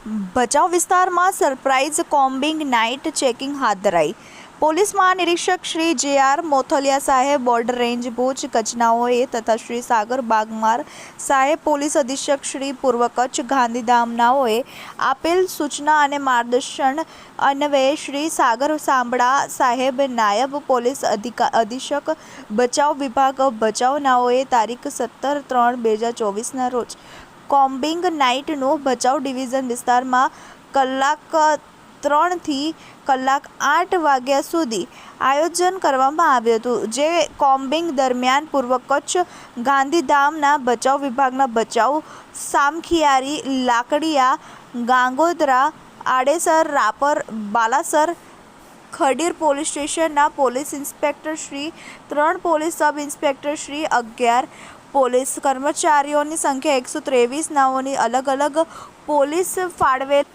ભચાઉ વિસ્તારમાં surprise combing night checking હાથ ધરાઈ. પોલીસ મહાનિરીક્ષક શ્રી જે.આર. મોથલિયા સાહેબ, બોર્ડર રેન્જ ભુજ કચ્છનાઓએ તથા શ્રી સાગર બાગમાર સાહેબ, પોલીસ અધિક્ષક શ્રી પૂર્વ કચ્છ ગાંધીધામનાઓએ આપેલ સૂચના અને માર્ગદર્શન અન્વયે શ્રી સાગર સાંબળા સાહેબ, નાયબ પોલીસ અધિક્ષક ભચાઉ વિભાગ ભચાઉનાઓએ તારીખ 17/3/2024ના રોજ કોમ્બિંગ નાઇટનું ભચાઉ ડિવિઝન વિસ્તારમાં કલાક 3 થી કલાક 8 વાગ્યા સુધી આયોજન કરવામાં આવ્યું હતું. જે કોમ્બિંગ દરમિયાન પૂર્વ કચ્છ ગાંધીધામના ભચાઉ વિભાગના ભચાઉ, સામખિયારી, લાકડિયા, ગાંગોદ્રા, આડેસર, રાપર, બાલાસર, ખડીર પોલીસ સ્ટેશનના police inspector Shri, 3 police sub inspector Shri, 11 police કર્મચારીઓની સંખ્યા 123 નાઓની અલગ અલગ પોલીસ ફાળવેલ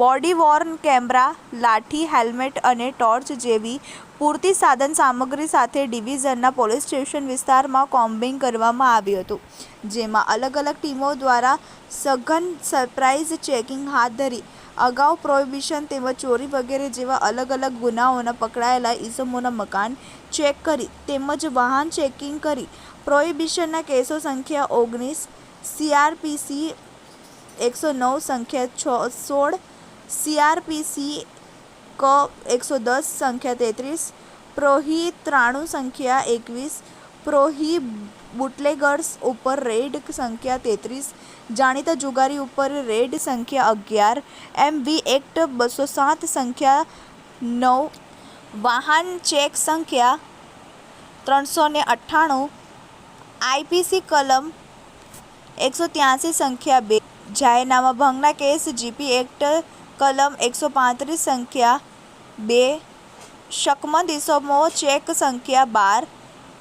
બોડી વોર્ન કેમેરા, લાઠી, હેલ્મેટ અને ટોર્ચ જેવી પૂરતી સાધન સામગ્રી સાથે ડિવિઝનના પોલીસ સ્ટેશન વિસ્તારમાં કોમ્બિંગ કરવામાં આવ્યું હતું. જેમાં અલગ અલગ ટીમો દ્વારા સઘન સરપ્રાઇઝ ચેકિંગ હાથ ધરી અગાઉ પ્રોહિબિશન તેમજ ચોરી વગેરે જેવા અલગ અલગ ગુનાઓના પકડાયેલા ઇસમોના મકાન ચેક કરી તેમજ વાહન ચેકિંગ કરી પ્રોહિબિશનના કેસો સંખ્યા 19, CRPC 109 સંખ્યા 16, CRPC ક 110 સંખ્યા 33, પ્રોહી 93 સંખ્યા 21, પ્રોહી બુટલેગર્સ ઉપર રેડ સંખ્યા 33, જાણીતા જુગારી ઉપર રેડ સંખ્યા 11, MV એક્ટ 207 સંખ્યા 9, વાહન ચેક સંખ્યા 398, IPC કલમ 183 સંખ્યા 2, જાહેરનામા ભંગના કેસ GP એક્ટ કલમ 135 સંખ્યા 2, શકમંદ ઇસમો ચેક સંખ્યા 12,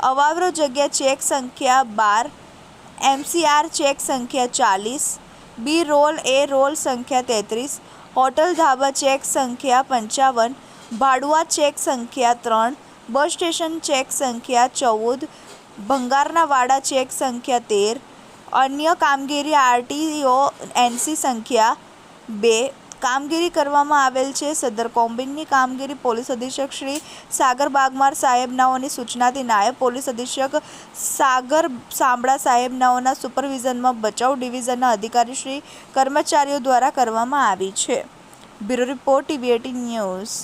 અવાવરો જગ્યા ચેક સંખ્યા 12, MCR ચેક સંખ્યા 40, B રોલ A રોલ સંખ્યા 33, હોટલ ધાબા ચેક સંખ્યા 55, ભાડુઆ ચેક સંખ્યા 3, બસ સ્ટેશન ચેક સંખ્યા 14, ભંગારના વાડા ચેક સંખ્યા 13, અન્ય કામગીરી RTO NC સંખ્યા 2 કામગીરી કરવામાં આવેલ છે. સદર કોમ્બિંગની કામગીરી પોલીસ અધિક્ષક શ્રી સાગર બાગમાર સાહેબનાઓની સૂચનાથી નાયબ પોલીસ અધિક્ષક સાગર સાંબળા સાહેબનાઓના સુપરવિઝનમાં ભચાઉ ડિવિઝનના અધિકારી શ્રી કર્મચારીઓ દ્વારા કરવામાં આવી છે. Bureau report, TV18 news.